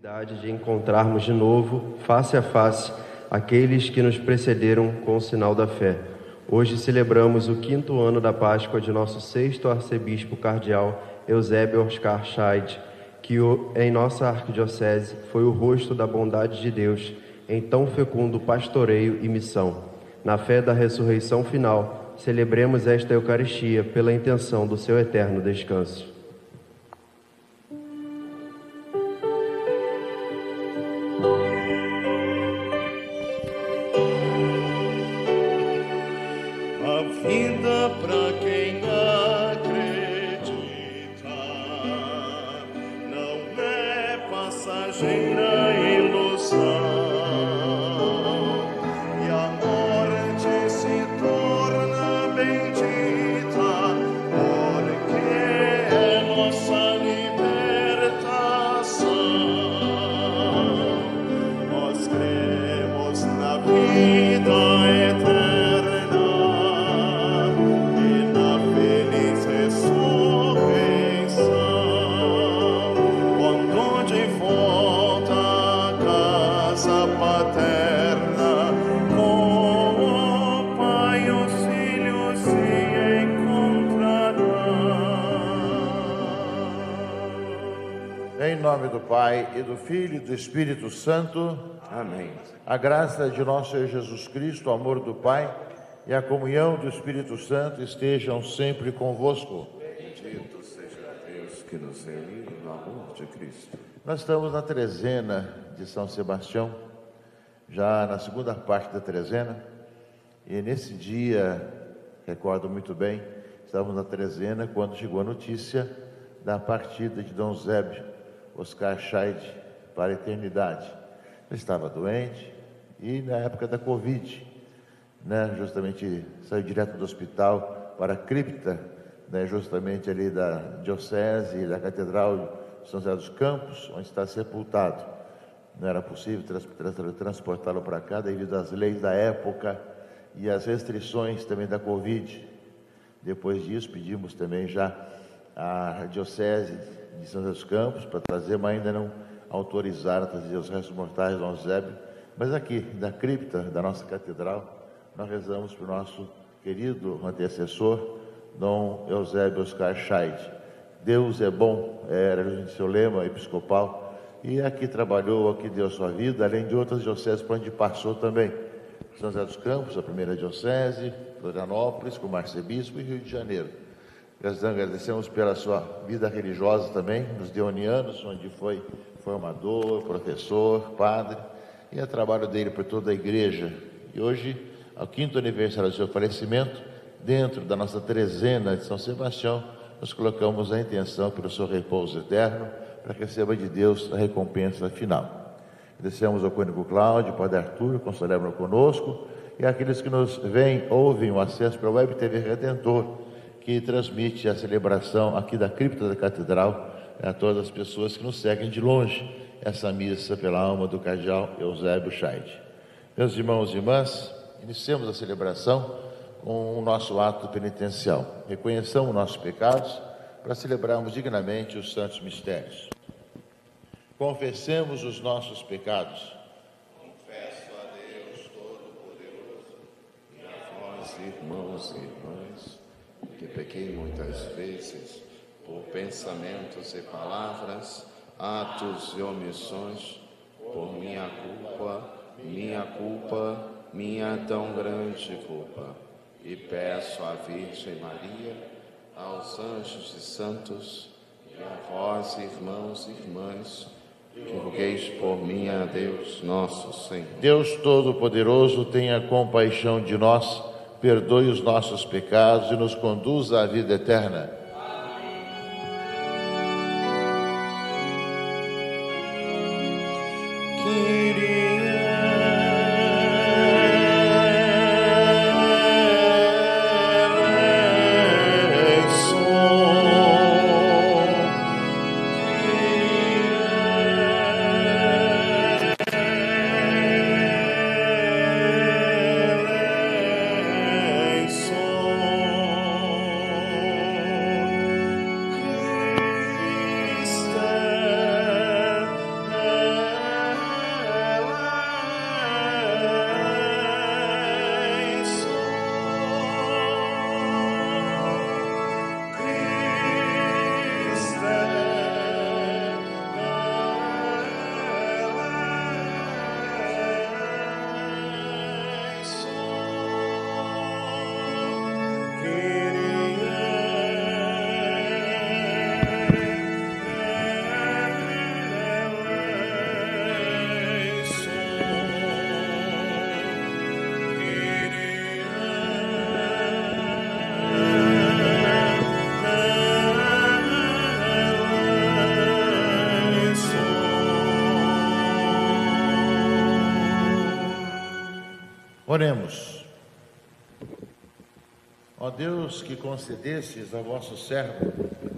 possibilidade de encontrarmos de novo, face a face, aqueles que nos precederam com o sinal da fé. Hoje celebramos o 5º ano da Páscoa de nosso 6º arcebispo cardeal Eusébio Oscar Scheid, que em nossa arquidiocese foi o rosto da bondade de Deus em tão fecundo pastoreio e missão. Na fé da ressurreição final, celebremos esta Eucaristia pela intenção do seu eterno descanso. Vida para quem acredita, não é passageira ilusão, e a morte se torna bendita, porque é nossa libertação. Nós cremos na vida eterna Em nome do Pai, e do Filho e do Espírito Santo. Amém. A graça de nosso Senhor Jesus Cristo, o amor do Pai e a comunhão do Espírito Santo estejam sempre convosco. Bendito seja Deus que nos reuniu no amor de Cristo. Nós estamos na trezena de São Sebastião, já na segunda parte da trezena, e nesse dia, recordo muito bem, estávamos na trezena quando chegou a notícia da partida de Dom Eusébio Oscar Scheid para a eternidade. Ele estava doente e na época da Covid, justamente saiu direto do hospital para a cripta, justamente ali da diocese e da Catedral de São José dos Campos, onde está sepultado. Não era possível transportá-lo para cá devido às leis da época e às restrições também da Covid. Depois disso, pedimos também já a diocese de São José dos Campos para trazer, mas ainda não autorizaram a trazer os restos mortais de Dom Eusébio. Mas aqui, da cripta da nossa catedral, nós rezamos para o nosso querido antecessor, Dom Eusébio Oscar Scheid. Deus é bom, era o seu lema episcopal, e aqui trabalhou, aqui deu sua vida, além de outras dioceses por onde passou também. São José dos Campos, a primeira diocese, Florianópolis, como arcebispo, e Rio de Janeiro. Agradecemos pela sua vida religiosa também, nos Deonianos, onde foi formador, professor, padre, e é trabalho dele por toda a igreja. E hoje, ao 5º aniversário do seu falecimento, dentro da nossa trezena de São Sebastião, nós colocamos a intenção pelo seu repouso eterno, para que receba de Deus a recompensa final. Agradecemos ao cônego Cláudio, ao Padre Arthur, que celebram conosco, e àqueles que nos veem, ouvem o acesso para a Web TV Redentor, que transmite a celebração aqui da cripta da Catedral a todas as pessoas que nos seguem de longe, essa missa pela alma do cardeal Eusébio Scheid. Meus irmãos e irmãs, iniciemos a celebração com o nosso ato penitencial. Reconheçamos nossos pecados para celebrarmos dignamente os santos mistérios. Confessemos os nossos pecados. Confesso a Deus Todo-Poderoso e a vós, irmãos e irmãs, que pequei muitas vezes por pensamentos e palavras, atos e omissões, por minha culpa, minha tão grande culpa. E peço à Virgem Maria, aos anjos e santos, e a vós, irmãos e irmãs, que rogueis por mim a Deus nosso Senhor. Deus Todo-Poderoso, tenha compaixão de nós, perdoe os nossos pecados e nos conduza à vida eterna. Oremos. Ó Deus, que concedestes ao vosso servo,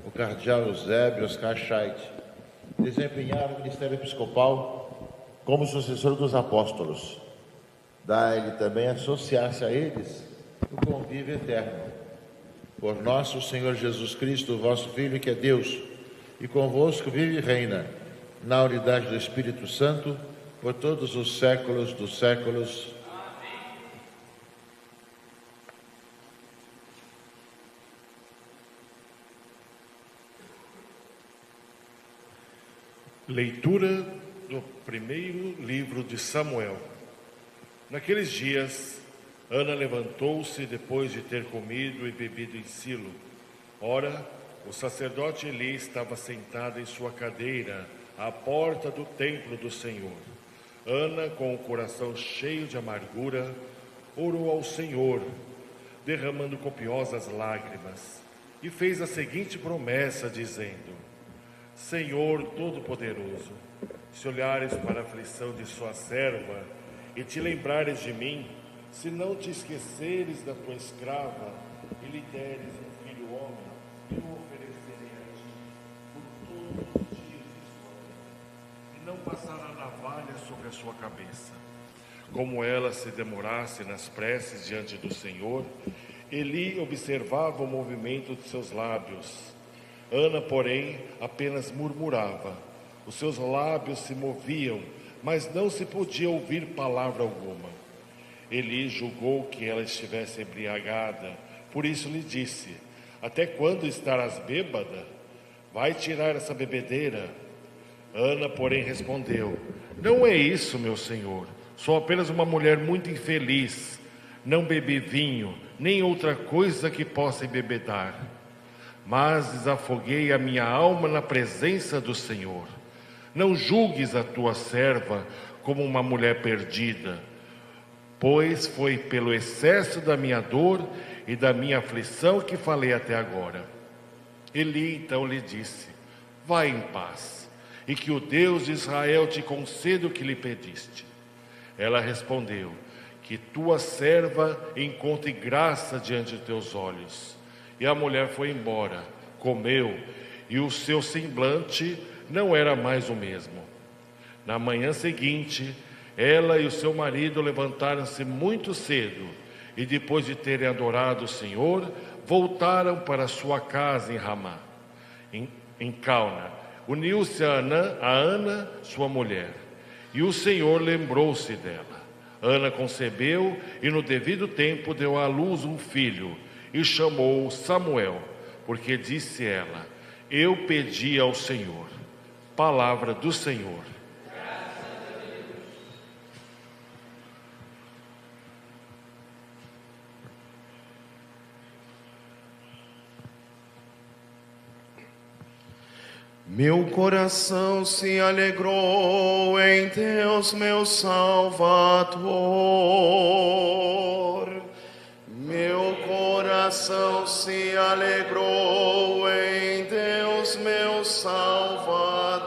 o cardeal Eusébio Oscar Scheidt, desempenhar o ministério episcopal como sucessor dos apóstolos. Dá-lhe também associar-se a eles no convívio eterno. Por nosso Senhor Jesus Cristo, vosso Filho, que é Deus, e convosco vive e reina, na unidade do Espírito Santo, por todos os séculos dos séculos. Leitura do primeiro livro de Samuel. Naqueles dias, Ana levantou-se depois de ter comido e bebido em Silo. Ora, o sacerdote Eli estava sentado em sua cadeira, à porta do templo do Senhor. Ana, com o coração cheio de amargura, orou ao Senhor, derramando copiosas lágrimas, e fez a seguinte promessa, dizendo: Senhor Todo-Poderoso, se olhares para a aflição de sua serva e te lembrares de mim, se não te esqueceres da tua escrava e lhe deres um filho homem, eu o oferecerei a ti por todos os dias de sua vida, e não passará navalha sobre a sua cabeça. Como ela se demorasse nas preces diante do Senhor, Eli observava o movimento de seus lábios. Ana, porém, apenas murmurava. Os seus lábios se moviam, mas não se podia ouvir palavra alguma. Eli julgou que ela estivesse embriagada, por isso lhe disse: Até quando estarás bêbada? Vai tirar essa bebedeira. Ana, porém, respondeu: Não é isso, meu senhor. Sou apenas uma mulher muito infeliz. Não bebi vinho, nem outra coisa que possa embebedar. Mas desafoguei a minha alma na presença do Senhor. Não julgues a tua serva como uma mulher perdida, pois foi pelo excesso da minha dor e da minha aflição que falei até agora. Eli então lhe disse: Vai em paz, e que o Deus de Israel te conceda o que lhe pediste. Ela respondeu: Que tua serva encontre graça diante de teus olhos. E a mulher foi embora, comeu, e o seu semblante não era mais o mesmo. Na manhã seguinte, ela e o seu marido levantaram-se muito cedo, e depois de terem adorado o Senhor, voltaram para sua casa em Ramá. Em Cauna, uniu-se a Ana, sua mulher, e o Senhor lembrou-se dela. Ana concebeu e no devido tempo deu à luz um filho, e chamou-o Samuel, porque disse ela: Eu pedi ao Senhor. Palavra do Senhor. Meu coração se alegrou em Deus, meu Salvador. Meu coração se alegrou em Deus, meu Salvador.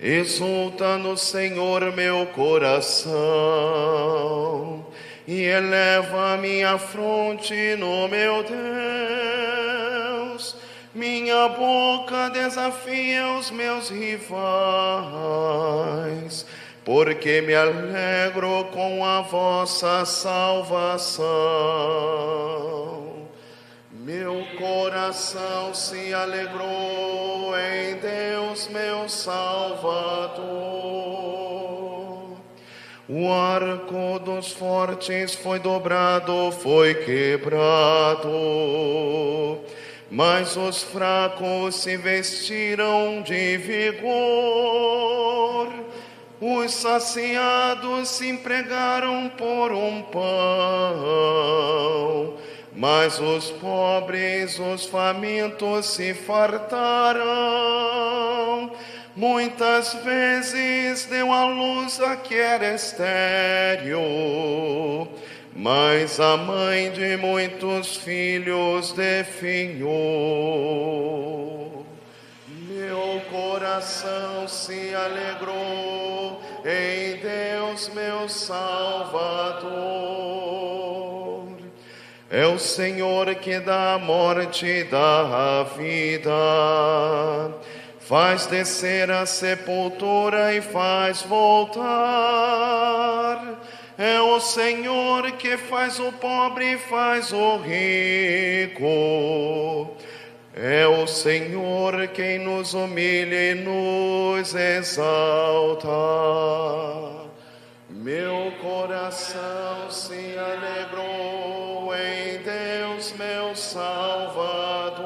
Exulta no Senhor meu coração, e eleva minha fronte no meu Deus. Minha boca desafia os meus rivais, porque me alegro com a vossa salvação. Meu coração se alegrou em Deus, meu Salvador. O arco dos fortes foi dobrado, foi quebrado, mas os fracos se vestiram de vigor. Os saciados se empregaram por um pão, mas os pobres, os famintos se fartaram. Muitas vezes deu à luz a que era estéril, mas a mãe de muitos filhos definhou. Meu coração se alegrou em Deus meu Salvador. É o Senhor que dá a morte e dá a vida, faz descer a sepultura e faz voltar. É o Senhor que faz o pobre e faz o rico. É o Senhor quem nos humilha e nos exalta. Meu coração se alegrou em Deus, meu Salvador.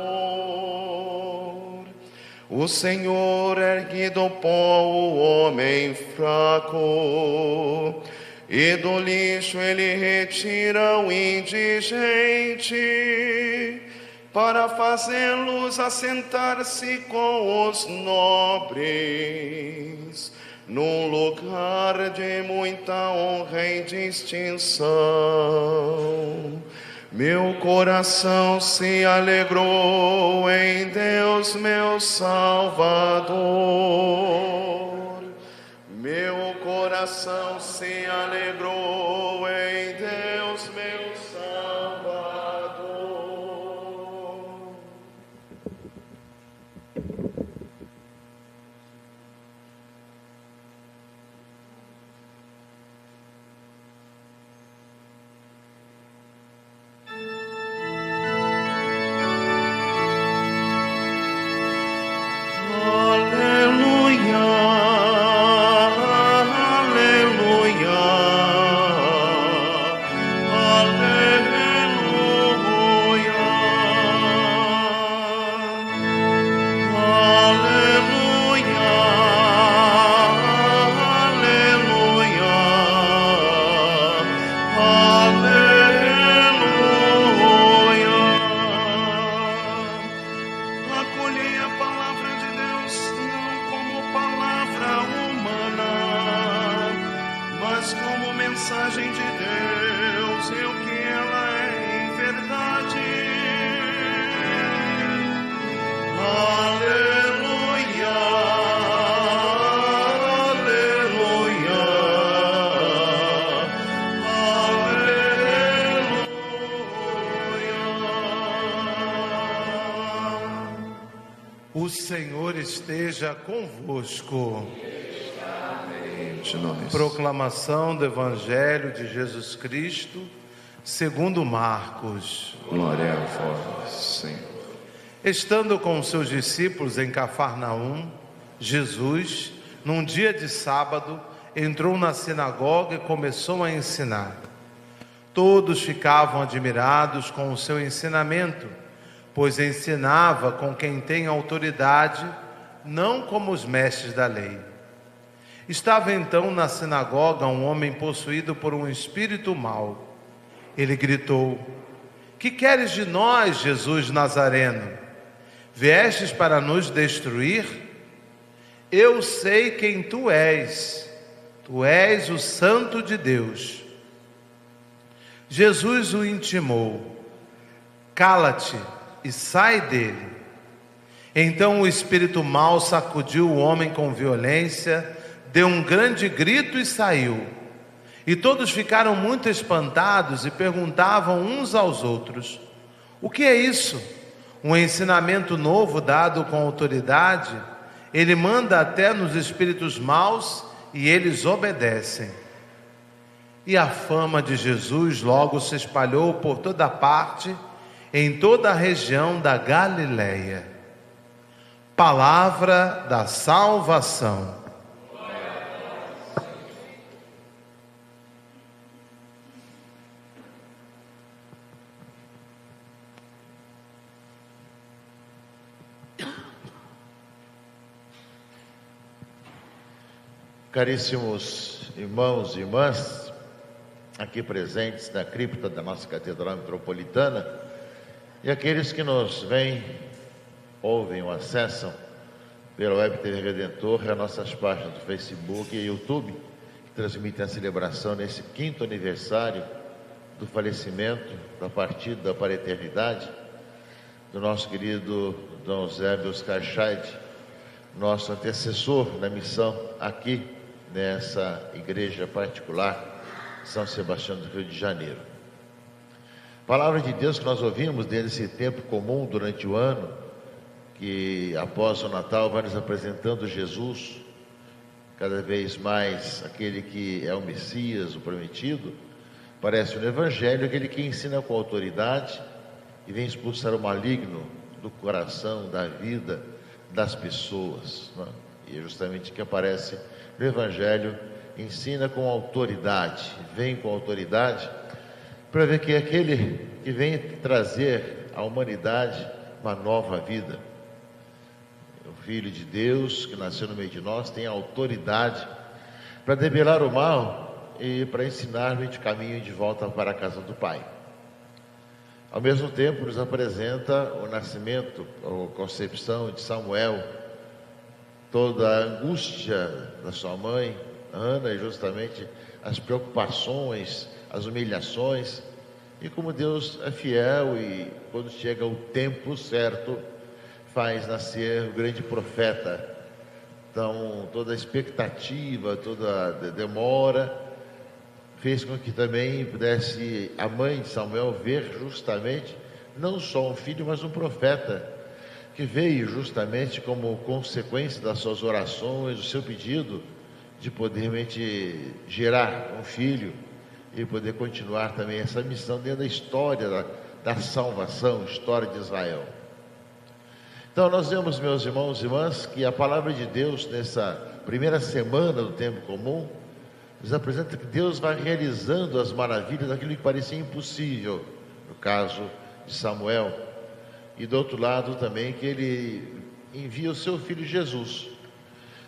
O Senhor ergue do pó o homem fraco, e do lixo ele retira o indigente, para fazê-los assentar-se com os nobres, num lugar de muita honra e distinção. Meu coração se alegrou em Deus, meu Salvador. Meu coração se alegrou em Deus, meu Salvador. O Senhor esteja convosco. Proclamação do Evangelho de Jesus Cristo, segundo Marcos. Glória a vós, Senhor. Estando com seus discípulos em Cafarnaum, Jesus, num dia de sábado, entrou na sinagoga e começou a ensinar. Todos ficavam admirados com o seu ensinamento, pois ensinava com quem tem autoridade, não como os mestres da lei. Estava então na sinagoga um homem possuído por um espírito mau. Ele gritou: que queres de nós, Jesus Nazareno? Viestes para nos destruir? Eu sei quem tu és o Santo de Deus. Jesus o intimou: cala-te e sai dele. Então o espírito mau sacudiu o homem com violência, deu um grande grito e saiu. E todos ficaram muito espantados e perguntavam uns aos outros: o que é isso? Um ensinamento novo dado com autoridade? Ele manda até nos espíritos maus e eles obedecem. E a fama de Jesus logo se espalhou por toda parte, em toda a região da Galileia. Palavra da salvação. Caríssimos irmãos e irmãs, aqui presentes na cripta da nossa Catedral Metropolitana, e aqueles que nos veem, ouvem ou acessam pela Web TV Redentor, as nossas páginas do Facebook e YouTube, que transmitem a celebração nesse 5º aniversário do falecimento, da partida para a eternidade, do nosso querido Dom Eusébio Oscar Scheid, nosso antecessor na missão aqui nessa igreja particular, São Sebastião do Rio de Janeiro. Palavra de Deus que nós ouvimos nesse tempo comum durante o ano, que após o Natal vai nos apresentando Jesus, cada vez mais aquele que é o Messias, o prometido, parece no Evangelho aquele que ensina com autoridade e vem expulsar o maligno do coração, da vida das pessoas, não é? E é justamente o que aparece no Evangelho, ensina com autoridade, vem com autoridade, para ver que é aquele que vem trazer à humanidade uma nova vida. O Filho de Deus, que nasceu no meio de nós, tem autoridade para debelar o mal e para ensinar-nos de caminho de volta para a casa do Pai. Ao mesmo tempo, nos apresenta o nascimento, a concepção de Samuel, toda a angústia da sua mãe, Ana, e justamente as preocupações, as humilhações, e como Deus é fiel e quando chega o tempo certo, faz nascer o grande profeta. Então, toda a expectativa, toda a demora, fez com que também pudesse a mãe de Samuel ver justamente, não só um filho, mas um profeta, que veio justamente como consequência das suas orações, do seu pedido, de poder realmente gerar um filho e poder continuar também essa missão dentro da história da salvação, história de Israel. Então nós vemos, meus irmãos e irmãs, que a palavra de Deus nessa primeira semana do tempo comum nos apresenta que Deus vai realizando as maravilhas daquilo que parecia impossível, no caso de Samuel, e do outro lado também que ele envia o seu filho Jesus,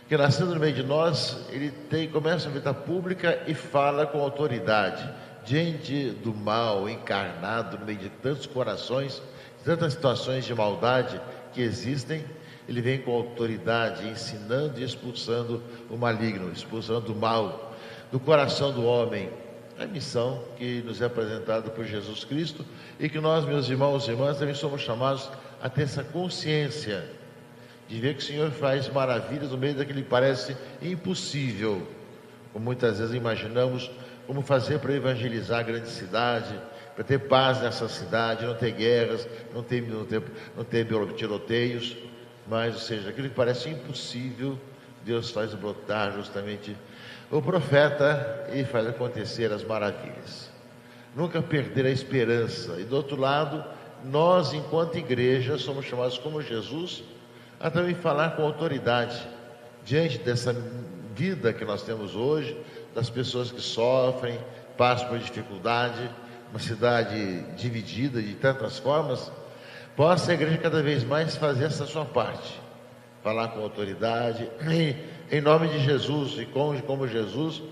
que nascendo no meio de nós, ele começa a vida pública e fala com autoridade, diante do mal encarnado no meio de tantos corações, tantas situações de maldade que existem, ele vem com autoridade, ensinando e expulsando o maligno, expulsando o mal do coração do homem. A missão que nos é apresentada por Jesus Cristo e que nós, meus irmãos e irmãs, também somos chamados a ter essa consciência de ver que o Senhor faz maravilhas no meio daquilo que parece impossível, como muitas vezes imaginamos como fazer para evangelizar a grande cidade, para ter paz nessa cidade, não ter guerras, não ter tiroteios, mas, ou seja, aquilo que parece impossível, Deus faz brotar justamente o profeta e faz acontecer as maravilhas. Nunca perder a esperança. E do outro lado, nós, enquanto igreja, somos chamados como Jesus a também falar com autoridade diante dessa vida que nós temos hoje, das pessoas que sofrem, passam por dificuldade, uma cidade dividida de tantas formas, possa a igreja cada vez mais fazer essa sua parte, falar com autoridade, em nome de Jesus e como Jesus,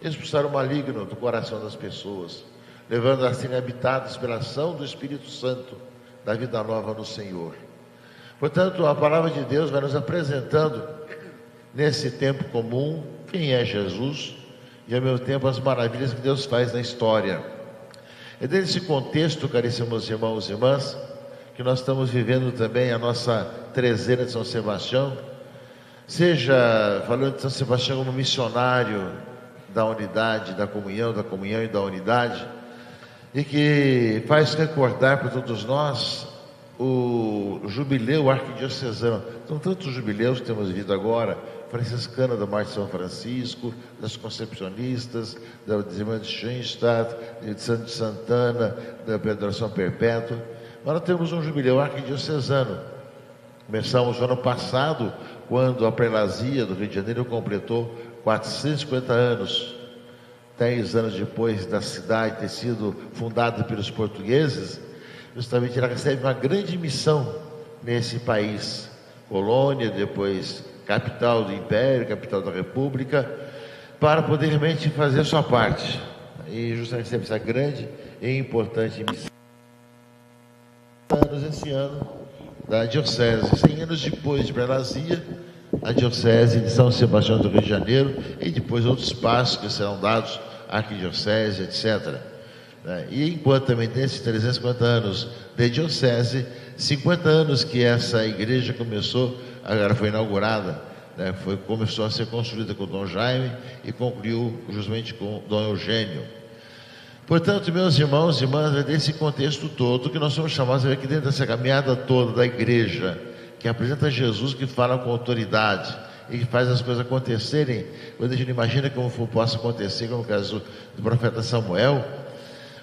expulsar o maligno do coração das pessoas, levando a serem habitados pela ação do Espírito Santo, da vida nova no Senhor. Portanto, a palavra de Deus vai nos apresentando, nesse tempo comum, quem é Jesus e, ao mesmo tempo, as maravilhas que Deus faz na história. É nesse contexto, caríssimos irmãos e irmãs, que nós estamos vivendo também a nossa trezena de São Sebastião, seja falando de São Sebastião como missionário da unidade, da comunhão e da unidade, e que faz recordar para todos nós o jubileu arquidiocesano. São tantos jubileus que temos visto agora: franciscana da Morte de São Francisco, das concepcionistas, das irmãs de Schoenstatt, de Santo de Santana, da Adoração Perpétua. Nós temos um jubileu arquidiocesano. Começamos no ano passado, quando a prelazia do Rio de Janeiro completou 450 anos. 10 anos depois da cidade ter sido fundada pelos portugueses, justamente ela recebe uma grande missão nesse país, colônia, depois capital do Império, capital da República, para poder realmente fazer a sua parte. E justamente recebe essa grande e importante missão. Esse ano da Diocese, 100 anos depois de prelazia, a Diocese de São Sebastião do Rio de Janeiro, e depois outros passos que serão dados à Arquidiocese, etc. E enquanto também tem esses 350 anos de Diocese, 50 anos que essa igreja começou, agora foi inaugurada, né, começou a ser construída com Dom Jaime e concluiu justamente com Dom Eugênio. Portanto, meus irmãos e irmãs, é desse contexto todo que nós somos chamados a ver aqui dentro dessa caminhada toda da igreja, que apresenta Jesus, que fala com autoridade e que faz as coisas acontecerem quando a gente imagina como possa acontecer, como no caso do profeta Samuel.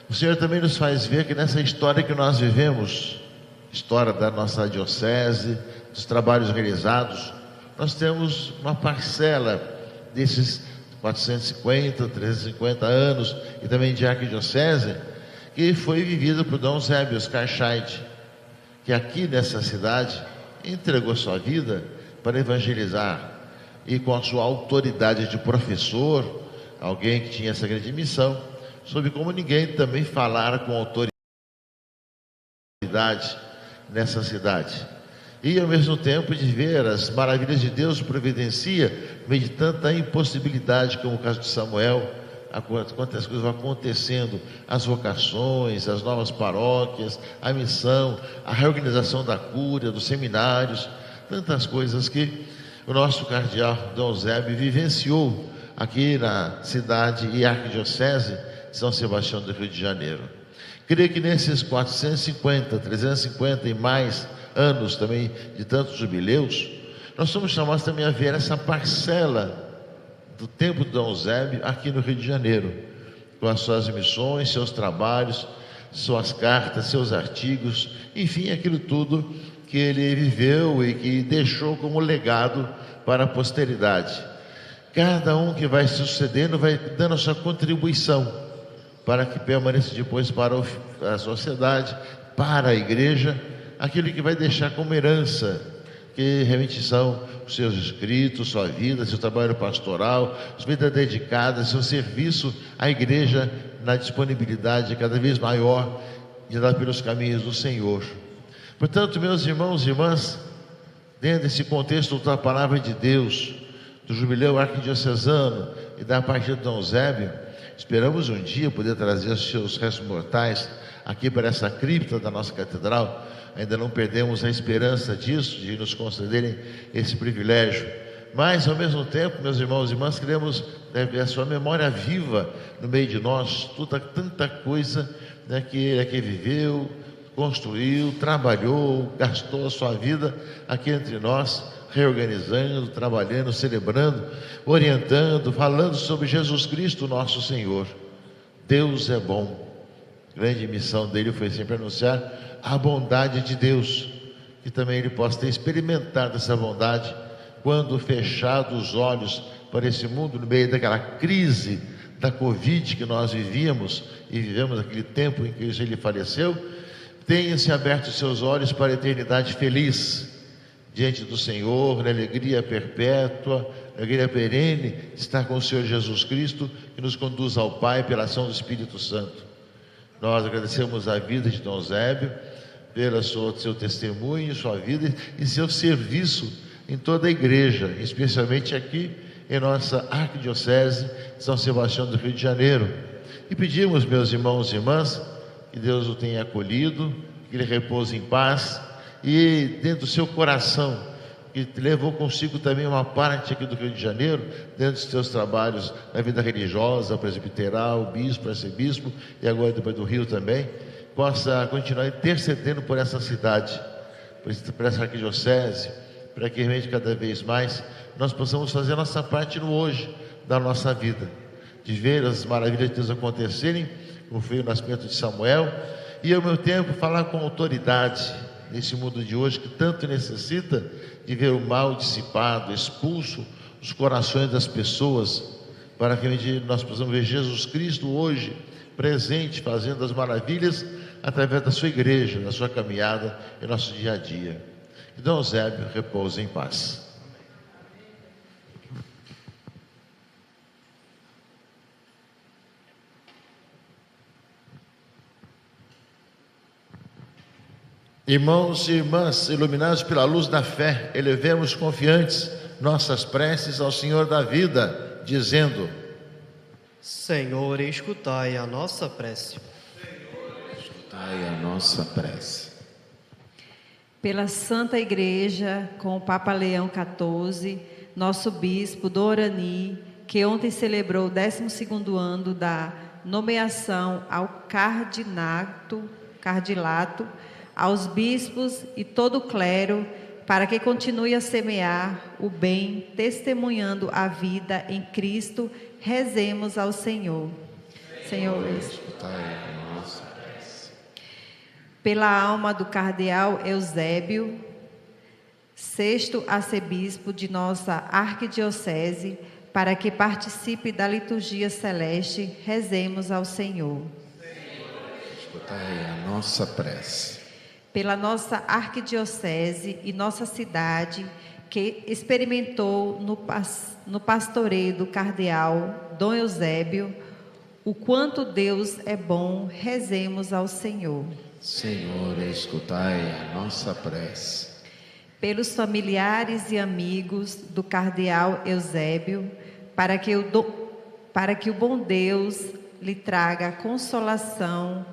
O Senhor também nos faz ver que nessa história que nós vivemos, história da nossa diocese, dos trabalhos realizados, nós temos uma parcela desses 450, 350 anos e também de arquidiocese que foi vivida por Dom Eusébio Oscar Scheid, que aqui nessa cidade entregou sua vida para evangelizar e com a sua autoridade de professor, alguém que tinha essa grande missão, soube como ninguém também falar com autoridade nessa cidade. E ao mesmo tempo de ver as maravilhas de Deus providencia, no meio de tanta impossibilidade, como o caso de Samuel, quantas coisas vão acontecendo, as vocações, as novas paróquias, a missão, a reorganização da cúria, dos seminários, tantas coisas que o nosso cardeal Dom Eusébio vivenciou aqui na cidade e arquidiocese de São Sebastião do Rio de Janeiro. Creio que nesses 450, 350 e mais anos também de tantos jubileus, nós somos chamados também a ver essa parcela do tempo de Dom Eusébio aqui no Rio de Janeiro, com as suas missões, seus trabalhos, suas cartas, seus artigos, enfim, aquilo tudo que ele viveu e que deixou como legado para a posteridade. Cada um que vai sucedendo vai dando a sua contribuição para que permaneça depois para a sociedade, para a igreja, aquilo que vai deixar como herança, que realmente são os seus escritos, sua vida, seu trabalho pastoral, sua vida dedicada, seu serviço à igreja na disponibilidade cada vez maior de andar pelos caminhos do Senhor. Portanto, meus irmãos e irmãs, dentro desse contexto da palavra de Deus, do jubileu arquidiocesano e da partida de Dom Eusébio, esperamos um dia poder trazer os seus restos mortais aqui para essa cripta da nossa catedral. Ainda não perdemos a esperança disso, de nos concederem esse privilégio. Mas, ao mesmo tempo, meus irmãos e irmãs, queremos ver a sua memória viva no meio de nós, tanta coisa, né, que ele aqui viveu, construiu, trabalhou, gastou a sua vida aqui entre nós, reorganizando, trabalhando, celebrando, orientando, falando sobre Jesus Cristo, nosso Senhor. Deus é bom. A grande missão dele foi sempre anunciar a bondade de Deus, que também ele possa ter experimentado essa bondade quando fechado os olhos para esse mundo, no meio daquela crise da Covid que nós vivíamos e vivemos naquele tempo em que ele faleceu, tenha-se aberto os seus olhos para a eternidade feliz, diante do Senhor, na alegria perpétua, na alegria perene, estar com o Senhor Jesus Cristo, que nos conduz ao Pai pela ação do Espírito Santo. Nós agradecemos a vida de Dom Eusébio, pelo seu testemunho, sua vida e seu serviço em toda a igreja, especialmente aqui em nossa arquidiocese de São Sebastião do Rio de Janeiro. E pedimos, meus irmãos e irmãs, que Deus o tenha acolhido, que ele repouse em paz e dentro do seu coração, que levou consigo também uma parte aqui do Rio de Janeiro, dentro dos seus trabalhos na vida religiosa, presbiteral, bispo, arcebispo e agora depois do Rio também, possa continuar intercedendo por essa cidade, por essa arquidiocese, para que realmente cada vez mais nós possamos fazer a nossa parte no hoje da nossa vida, de ver as maravilhas de Deus acontecerem, como foi o nascimento de Samuel, e ao meu tempo falar com autoridade nesse mundo de hoje que tanto necessita de ver o mal dissipado, expulso dos corações das pessoas, para que nós possamos ver Jesus Cristo hoje presente, fazendo as maravilhas através da sua igreja, da sua caminhada em nosso dia a dia. Que Dom Eusébio repouse em paz. Irmãos e irmãs, iluminados pela luz da fé, elevemos confiantes nossas preces ao Senhor da vida, dizendo: Senhor, escutai a nossa prece. Escutai a nossa prece. Pela Santa Igreja, com o Papa Leão XIV, nosso bispo Dorani, que ontem celebrou o 12º ano da nomeação ao cardilato, aos bispos e todo o clero, para que continue a semear o bem, testemunhando a vida em Cristo. Rezemos ao Senhor. Senhor, escutai a nossa prece. Pela alma do cardeal Eusébio, 6º arcebispo de nossa arquidiocese, para que participe da liturgia celeste, rezemos ao Senhor. Escutai a nossa prece. Pela nossa arquidiocese e nossa cidade, que experimentou no pastoreio do cardeal Dom Eusébio o quanto Deus é bom, rezemos ao Senhor. Senhor, escutai a nossa prece. Pelos familiares e amigos do cardeal Eusébio, para que o bom Deus lhe traga consolação,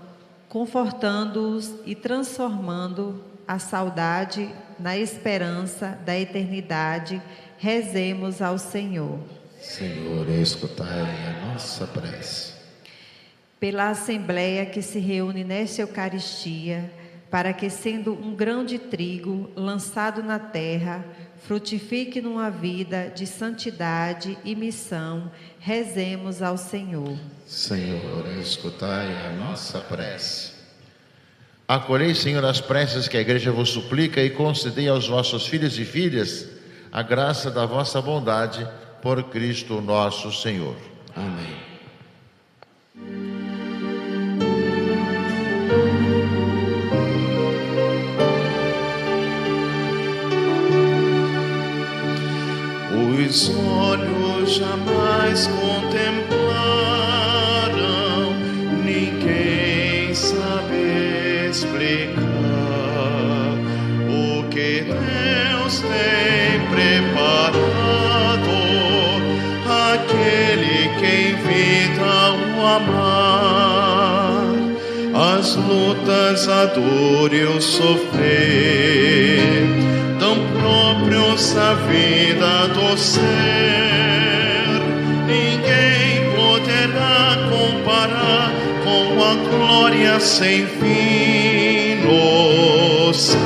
confortando-os e transformando a saudade na esperança da eternidade, rezemos ao Senhor. Senhor, escutai a nossa prece. Pela Assembleia que se reúne nesta Eucaristia, para que, sendo um grão de trigo lançado na terra, frutifique numa vida de santidade e missão, rezemos ao Senhor. Senhor, escutai a nossa prece. Acolhei, Senhor, as preces que a Igreja vos suplica e concedei aos vossos filhos e filhas a graça da vossa bondade, por Cristo nosso Senhor. Amém. Os olhos jamais contemplaram, ninguém sabe explicar o que Deus tem preparado, aquele que em vida o amar, as lutas, a dor e o sofrer, tão próprios à vida do ser, ninguém poderá comparar com a glória sem fim no céu.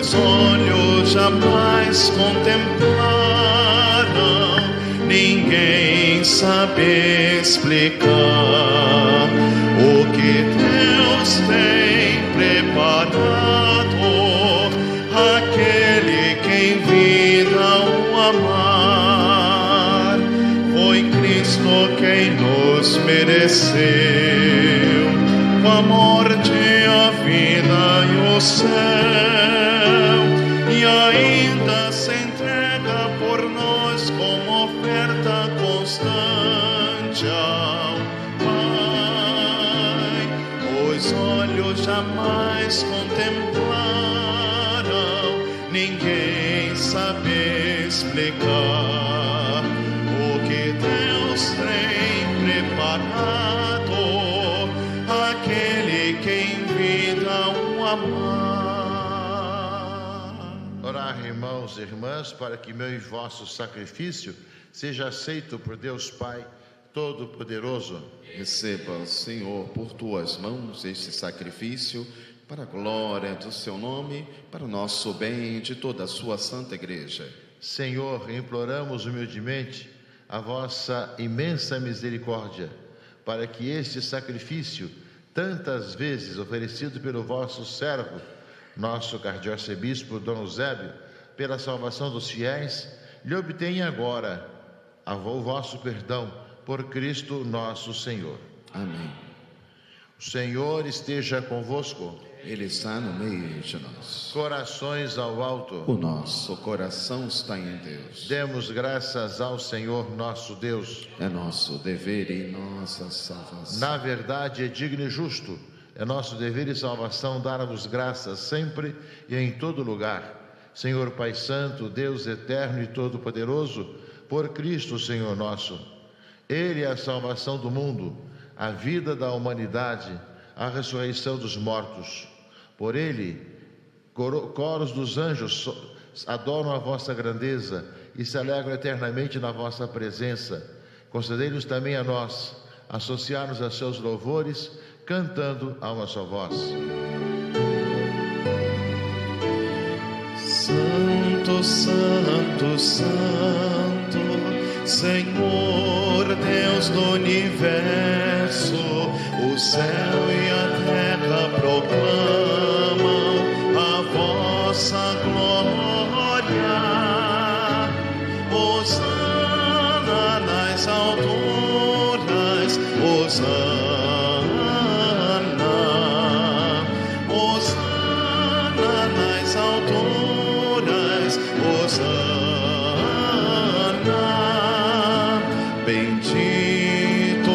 Os olhos jamais contemplaram, ninguém sabe explicar o que Deus tem preparado, aquele que em vida o amar. Foi Cristo quem nos mereceu, com a morte, a vida e o céu, e ainda se entrega por nós como oferta constante ao Pai. Os olhos jamais contemplaram, ninguém sabe explicar o que Deus tem preparado, aquele que em vida o amar. Orar, irmãos e irmãs, para que meu e vosso sacrifício seja aceito por Deus Pai Todo-Poderoso. Receba, Senhor, por tuas mãos este sacrifício, para a glória do seu nome, para o nosso bem e de toda a sua santa igreja. Senhor, imploramos humildemente a vossa imensa misericórdia, para que este sacrifício, tantas vezes oferecido pelo vosso servo, nosso cardearcebispo Dom Eusébio, pela salvação dos fiéis, lhe obtenha agora o vosso perdão, por Cristo nosso Senhor. Amém. O Senhor esteja convosco. Ele está no meio de nós. Corações ao alto. O nosso coração está em Deus. Demos graças ao Senhor nosso Deus. É nosso dever e nossa salvação. Na verdade, é digno e justo, é nosso dever e salvação dar-vos graças sempre e em todo lugar. Senhor Pai Santo, Deus eterno e todo-poderoso, por Cristo, Senhor nosso. Ele é a salvação do mundo, a vida da humanidade, a ressurreição dos mortos. Por ele, coros dos anjos adoram a vossa grandeza e se alegram eternamente na vossa presença. Concedei-nos também a nós associar-nos a seus louvores, cantando a uma só voz. Santo, Santo, Santo, Senhor Deus do universo, o céu e a terra proclamam a vossa glória. Hosana nas alturas, Hosana, Hosana nas alturas, Hosana, bendito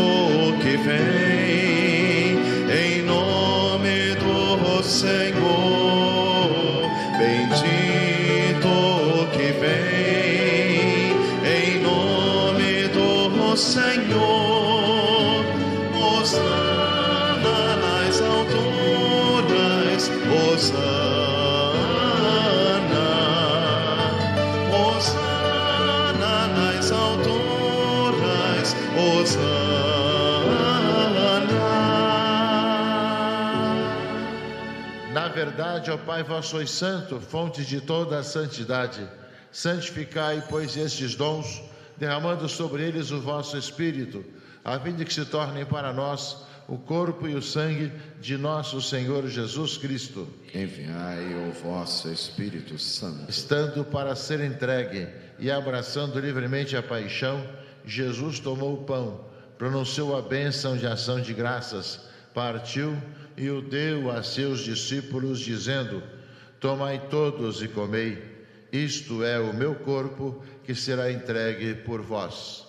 que vem em nome do Senhor, bendito que vem em nome do Senhor, Hosana nas alturas, Hosana, Hosana nas alturas, Hosana. Na verdade, ó Pai, vós sois santo, fonte de toda a santidade. Santificai, pois, estes dons, derramando sobre eles o vosso Espírito, a fim de que se tornem para nós o corpo e o sangue de nosso Senhor Jesus Cristo. Enviai o vosso Espírito Santo. Estando para ser entregue e abraçando livremente a paixão, Jesus tomou o pão, pronunciou a bênção de ação de graças, partiu e o deu a seus discípulos, dizendo: tomai todos e comei, isto é o meu corpo que será entregue por vós.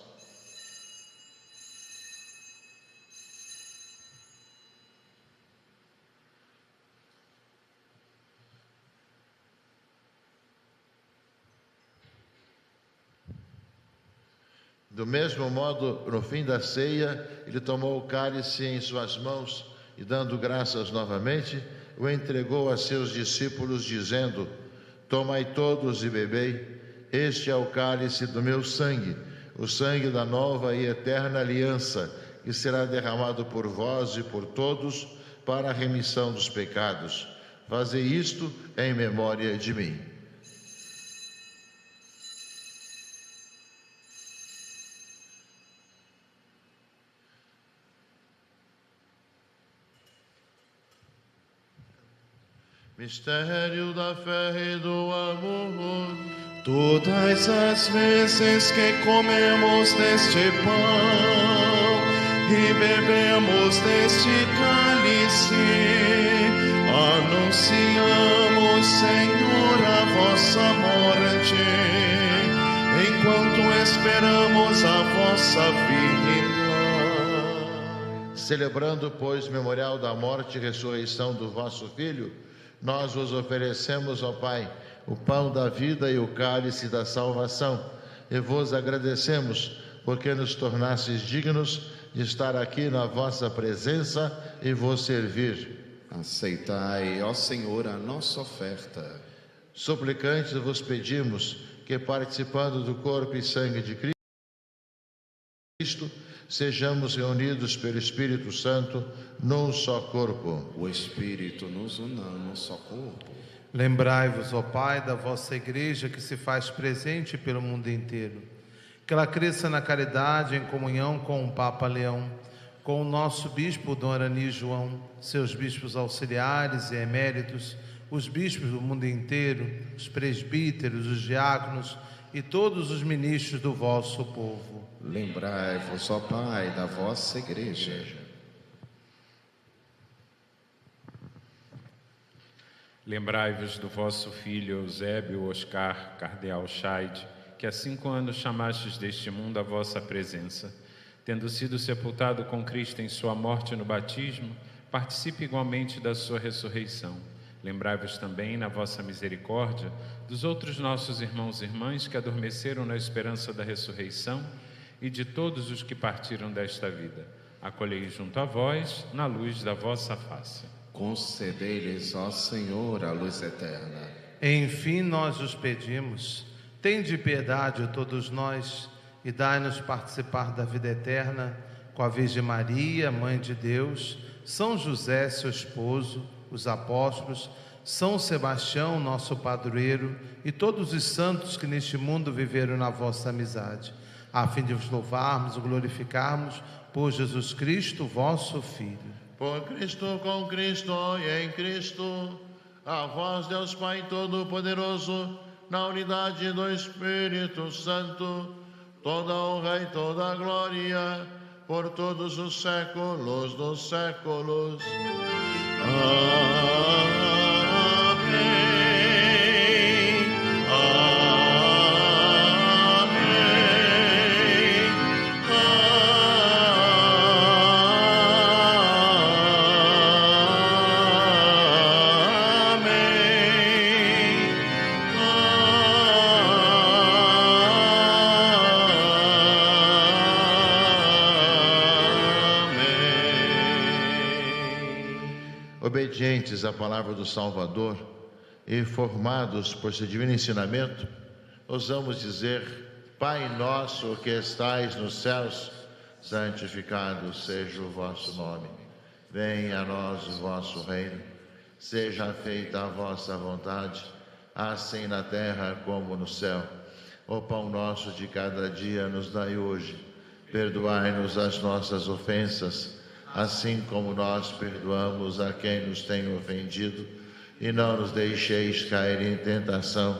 Do mesmo modo, no fim da ceia, ele tomou o cálice em suas mãos e, dando graças novamente, o entregou a seus discípulos, dizendo: tomai todos e bebei, este é o cálice do meu sangue, o sangue da nova e eterna aliança, que será derramado por vós e por todos para a remissão dos pecados. Fazei isto em memória de mim. Mistério da fé e do amor. Todas as vezes que comemos deste pão e bebemos deste cálice, anunciamos, Senhor, a vossa morte, enquanto esperamos a vossa vinda. Celebrando, pois, memorial da morte e ressurreição do vosso Filho, nós vos oferecemos, ó Pai, o pão da vida e o cálice da salvação, e vos agradecemos, porque nos tornastes dignos de estar aqui na vossa presença e vos servir. Aceitai, ó Senhor, a nossa oferta. Suplicantes vos pedimos que, participando do corpo e sangue de Cristo, sejamos reunidos pelo Espírito Santo num só corpo. O Espírito nos una num só corpo. Lembrai-vos, ó Pai, da vossa Igreja que se faz presente pelo mundo inteiro. Que ela cresça na caridade, em comunhão com o Papa Leão, com o nosso Bispo Dom Arani João, seus bispos auxiliares e eméritos, os bispos do mundo inteiro, os presbíteros, os diáconos e todos os ministros do vosso povo. Lembrai-vos, ó Pai, da vossa Igreja. Lembrai-vos do vosso filho Eusébio Oscar Cardeal Chaide, que há 5 anos chamastes deste mundo à vossa presença. Tendo sido sepultado com Cristo em sua morte no batismo, participe igualmente da sua ressurreição. Lembrai-vos também, na vossa misericórdia, dos outros nossos irmãos e irmãs que adormeceram na esperança da ressurreição e de todos os que partiram desta vida. Acolhei junto a vós, na luz da vossa face. Concedei-lhes, ó Senhor, a luz eterna, Enfim, nós os pedimos, tende piedade a todos nós e dai-nos participar da vida eterna com a Virgem Maria, Mãe de Deus, São José, seu esposo, os apóstolos, São Sebastião, nosso padroeiro, e todos os santos que neste mundo viveram na vossa amizade, a fim de vos louvarmos e glorificarmos por Jesus Cristo, vosso Filho. Por Cristo, com Cristo e em Cristo, a vós, Deus Pai Todo-Poderoso, na unidade do Espírito Santo, toda honra e toda glória, por todos os séculos dos séculos. Amém. Obedientes à palavra do Salvador e formados por seu divino ensinamento, ousamos dizer: Pai nosso que estais nos céus, santificado seja o vosso nome. Venha a nós o vosso reino. Seja feita a vossa vontade, assim na terra como no céu. O pão nosso de cada dia nos dai hoje. Perdoai-nos as nossas ofensas, assim como nós perdoamos a quem nos tem ofendido, e não nos deixeis cair em tentação,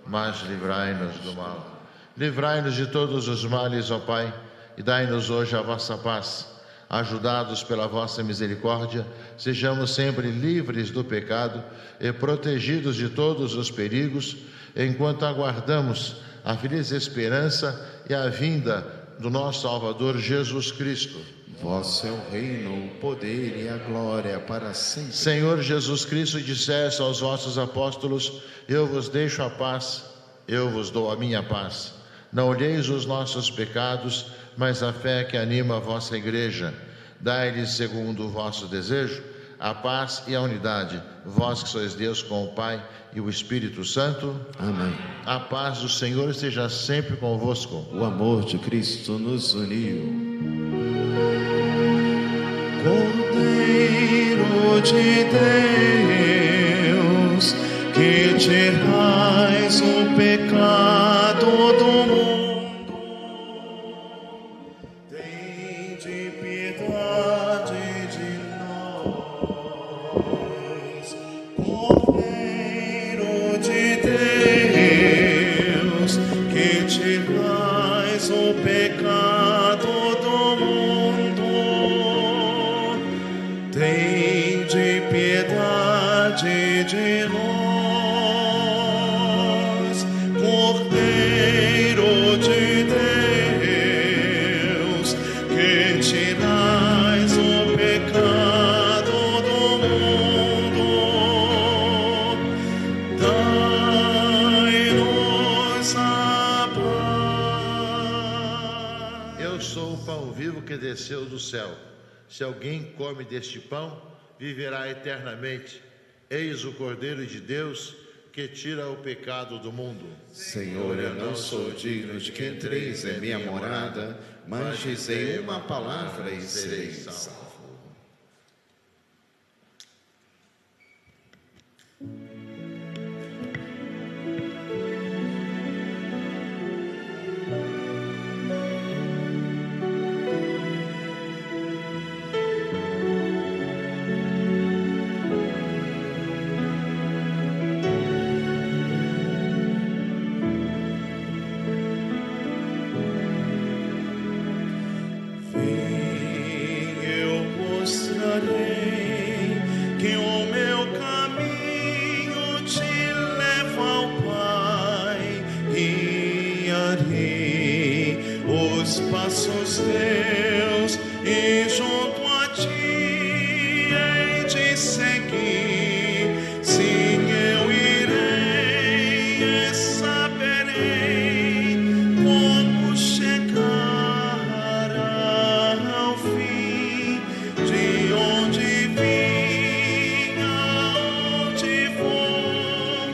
mas livrai-nos do mal. Livrai-nos de todos os males, ó Pai, e dai-nos hoje a vossa paz. Ajudados pela vossa misericórdia, sejamos sempre livres do pecado e protegidos de todos os perigos, enquanto aguardamos a feliz esperança e a vinda do nosso Salvador Jesus Cristo. Vosso é o reino, o poder e a glória para sempre. Senhor Jesus Cristo, disseste aos vossos apóstolos: eu vos deixo a paz, eu vos dou a minha paz. Não olheis os nossos pecados, mas a fé que anima a vossa igreja. Dai-lhes, segundo o vosso desejo, a paz e a unidade, vós que sois Deus com o Pai e o Espírito Santo. Amém. A paz do Senhor esteja sempre convosco. O amor de Cristo nos uniu. Cordeiro de Deus, que tirais o pecado do mundo, tende piedade de nós. Cordeiro de Deus, que tirais o pecado do mundo, tende piedade de nós. Cordeiro de Deus, que tirais o pecado do mundo, dai-nos a paz. Eu sou o pão vivo que desceu do céu. Se alguém come deste pão, viverá eternamente. Eis o Cordeiro de Deus, que tira o pecado do mundo. Senhor, eu não sou digno de que entreis em minha morada, mas dizei uma palavra e serei salvo. Que o meu caminho te leva ao Pai, guiarei os passos teus e junto a ti hei de seguir. Sim, eu irei e saberei como chegar ao fim, de onde vim, aonde vou,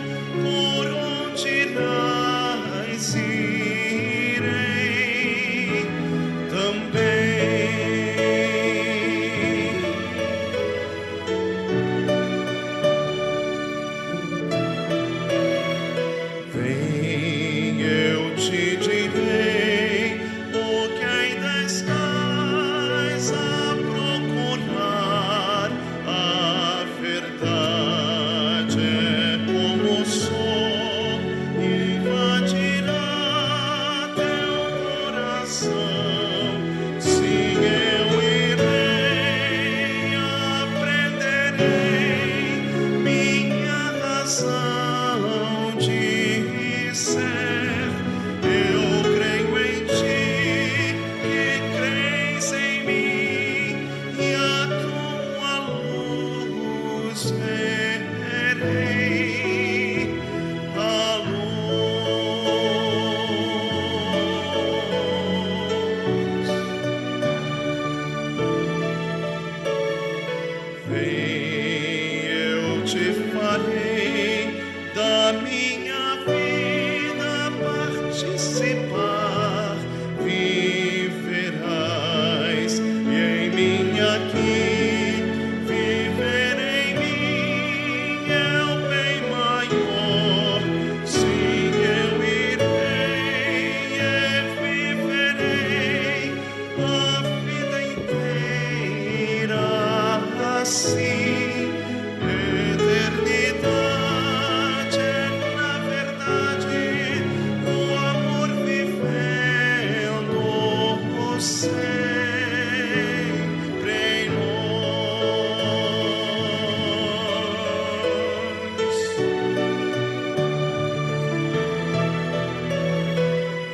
Vem, eu te farei da minha vida participar, viverás, e em mim aqui, viver em mim é o bem maior. Sim, eu irei e viverei a vida inteira assim. Eternidade é, na verdade, o amor vivendo sempre em nós.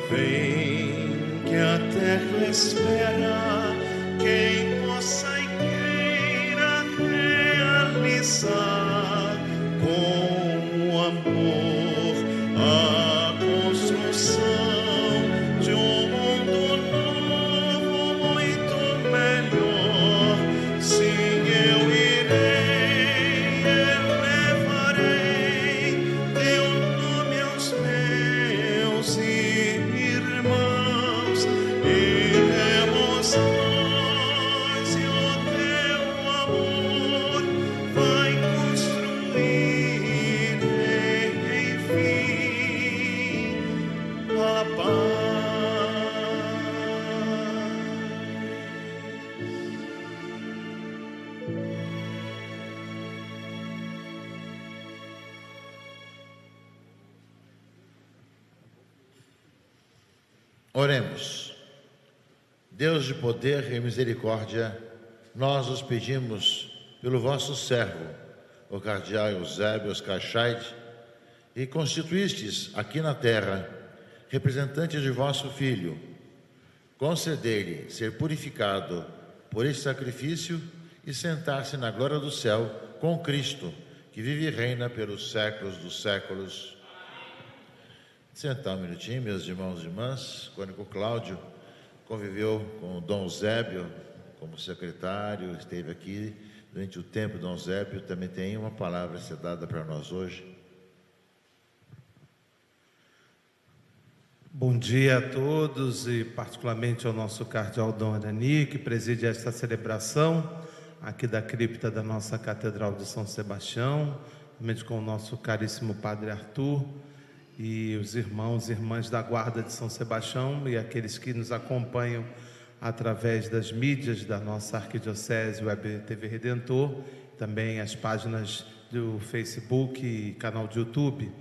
Vem que a terra espera quem possa e queira realizar com o amor a construção de um mundo novo, muito melhor. Sim, eu irei, elevarei teu nome aos meus irmãos. Iremos nós e o teu amor vai construir, enfim, a paz. Oremos. Deus de poder e misericórdia, nós os pedimos pelo vosso servo, o cardeal Eusébio Oscar Scheid, e constituístes aqui na terra representante de vosso Filho. Concedei-lhe ser purificado por este sacrifício e sentar-se na glória do céu com Cristo, que vive e reina pelos séculos dos séculos. Sentar um minutinho, meus irmãos e irmãs. O cônego Cláudio conviveu com o Dom Eusébio como secretário, esteve aqui durante o tempo. Dom Eusébio também tem uma palavra a ser dada para nós hoje. Bom dia a todos e particularmente ao nosso cardeal Dom Arani, que preside esta celebração aqui da cripta da nossa Catedral de São Sebastião, também com o nosso caríssimo Padre Arthur e os irmãos e irmãs da Guarda de São Sebastião e aqueles que nos acompanham através das mídias da nossa Arquidiocese Web TV Redentor, também as páginas do Facebook e canal de YouTube.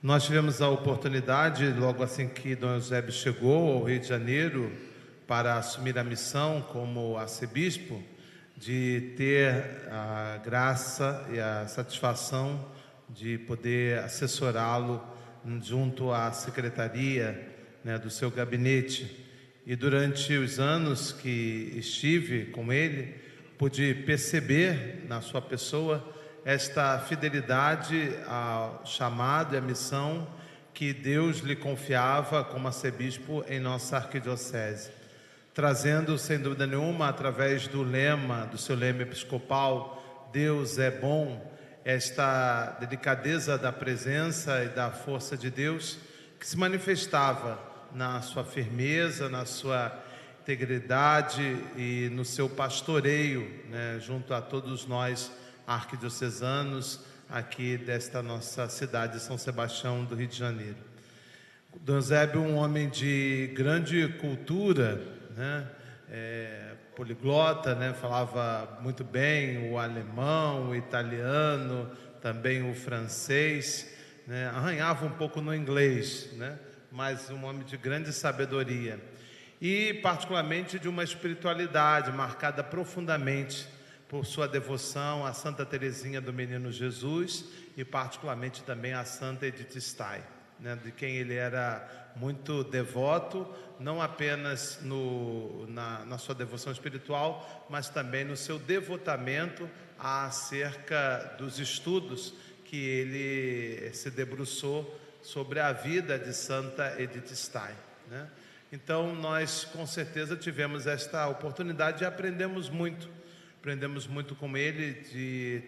Nós tivemos a oportunidade, logo assim que Dom Eusébio chegou ao Rio de Janeiro para assumir a missão como arcebispo, de ter a graça e a satisfação de poder assessorá-lo junto à secretaria, do seu gabinete. E durante os anos que estive com ele, pude perceber na sua pessoa esta fidelidade ao chamado e à missão que Deus lhe confiava como arcebispo em nossa arquidiocese, trazendo, sem dúvida nenhuma, através do seu lema episcopal, Deus é bom, esta delicadeza da presença e da força de Deus, que se manifestava na sua firmeza, na sua integridade e no seu pastoreio, junto a todos nós arquidiocesanos aqui desta nossa cidade de São Sebastião do Rio de Janeiro. Dom Eusébio, um homem de grande cultura, poliglota, falava muito bem o alemão, o italiano, também o francês, arranhava um pouco no inglês, mas um homem de grande sabedoria e particularmente de uma espiritualidade marcada profundamente por sua devoção a Santa Teresinha do Menino Jesus e particularmente também a Santa Edith Stein, de quem ele era muito devoto, não apenas na sua devoção espiritual, mas também no seu devotamento acerca dos estudos que ele se debruçou sobre a vida de Santa Edith Stein, Então nós com certeza tivemos esta oportunidade e aprendemos muito, aprendemos muito com ele de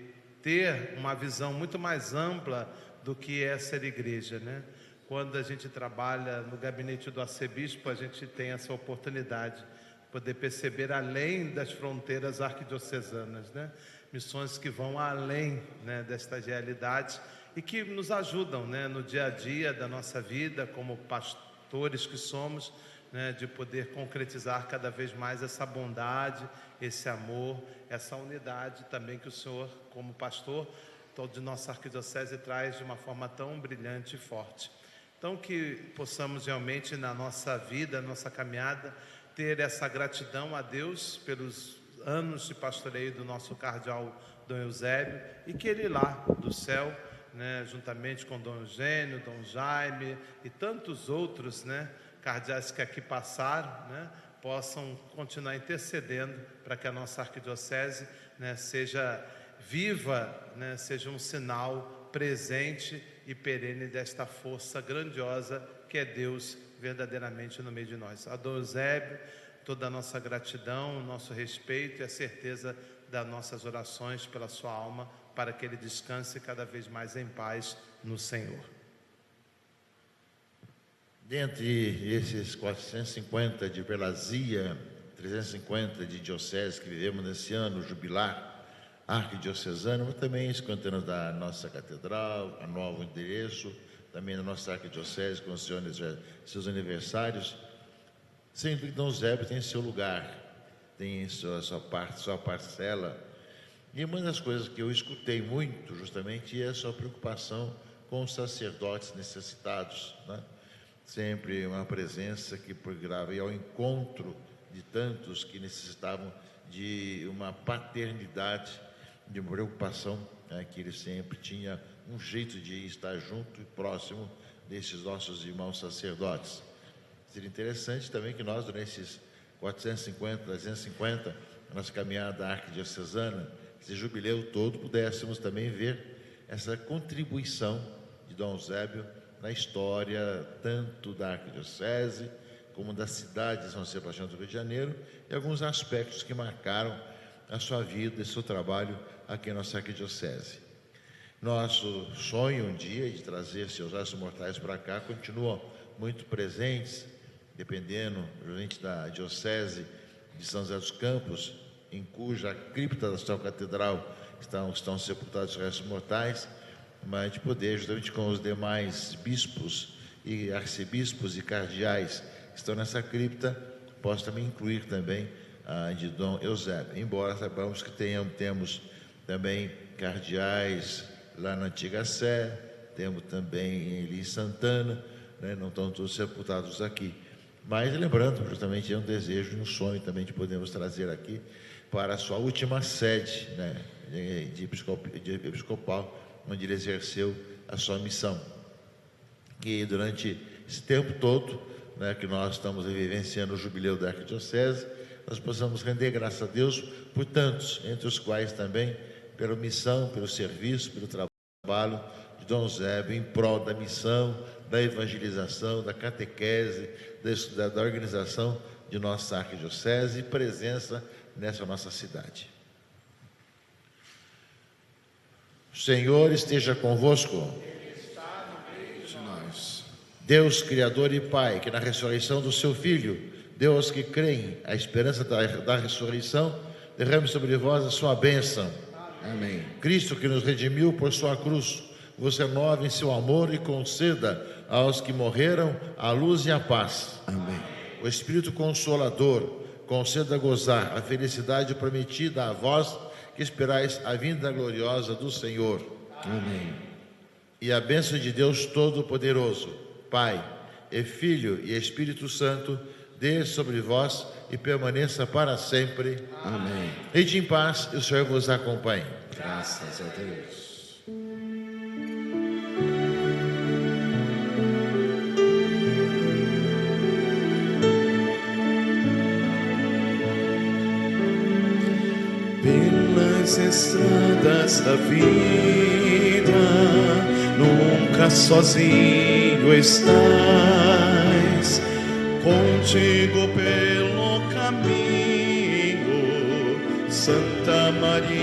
ter uma visão muito mais ampla do que é ser igreja, né? Quando a gente trabalha no gabinete do arcebispo, a gente tem essa oportunidade de poder perceber além das fronteiras arquidiocesanas, né? Missões que vão além, né, destas realidades e que nos ajudam, né, no dia a dia da nossa vida, como pastores que somos, né, de poder concretizar cada vez mais essa bondade, esse amor, essa unidade também que o Senhor, como pastor, todo de nossa arquidiocese traz de uma forma tão brilhante e forte. Então, que possamos realmente na nossa vida, na nossa caminhada, ter essa gratidão a Deus pelos anos de pastoreio do nosso cardeal Dom Eusébio, e que ele lá do céu, né, juntamente com Dom Eugênio, Dom Jaime e tantos outros, né, cardeais que aqui passaram, né, possam continuar intercedendo para que a nossa arquidiocese, né, seja viva, né, seja um sinal presente e perene desta força grandiosa que é Deus verdadeiramente no meio de nós. A Dom Eusébio, toda a nossa gratidão, o nosso respeito e a certeza das nossas orações pela sua alma, para que ele descanse cada vez mais em paz no Senhor. Dentre esses 450 de prelazia, 350 de diocese que vivemos nesse ano, jubilar arquidiocesano, mas também 50 anos da nossa catedral, a novo endereço, também na nossa arquidiocese com os seus aniversários. Sempre Dom Eusébio tem seu lugar, tem sua parcela. E uma das coisas que eu escutei muito, justamente, é a sua preocupação com os sacerdotes necessitados, né? Sempre uma presença que procurava ir ao encontro de tantos que necessitavam de uma paternidade, de uma preocupação, né, que ele sempre tinha um jeito de estar junto e próximo desses nossos irmãos sacerdotes. Seria interessante também que nós, durante esses 450, 350, a nossa caminhada arquidiocesana, esse jubileu todo, pudéssemos também ver essa contribuição de Dom Eusébio na história tanto da arquidiocese como da cidade de São Sebastião do Rio de Janeiro, e alguns aspectos que marcaram a sua vida e seu trabalho aqui em nossa arquidiocese. Nosso sonho um dia de trazer seus restos mortais para cá continuam muito presentes, dependendo realmente da diocese de São José dos Campos, em cuja cripta da sua catedral estão sepultados os restos mortais, mas de poder, justamente com os demais bispos e arcebispos e cardeais que estão nessa cripta, posso também incluir também a de Dom Eusébio, embora saibamos que temos também cardeais lá na Antiga Sé, temos também em Elis Santana, né? Não estão todos sepultados aqui, mas lembrando, justamente é um desejo e um sonho também de podermos trazer aqui para a sua última sede, né, de episcopal, onde ele exerceu a sua missão. E durante esse tempo todo, né, que nós estamos vivenciando o jubileu da arquidiocese, nós possamos render graças a Deus por tantos, entre os quais também pela missão, pelo serviço, pelo trabalho de Dom Eusébio em prol da missão, da evangelização, da catequese, da organização de nossa arquidiocese e presença nessa nossa cidade. O Senhor esteja convosco. Ele está no meio de nós. Deus, Criador e Pai, que na ressurreição do seu Filho, Deus que creem a esperança da ressurreição, derrame sobre vós a sua bênção. Amém. Cristo, que nos redimiu por sua cruz, vos renove em seu amor e conceda aos que morreram a luz e a paz. Amém. O Espírito Consolador conceda gozar a felicidade prometida a vós que esperais a vinda gloriosa do Senhor. Amém. E a bênção de Deus Todo-Poderoso, Pai, e Filho e Espírito Santo, desça sobre vós e permaneça para sempre. Amém. Ide em paz e o Senhor vos acompanhe. Graças a Deus. Pelas estradas da vida, nunca sozinho estás, contigo pelo caminho Santa Maria,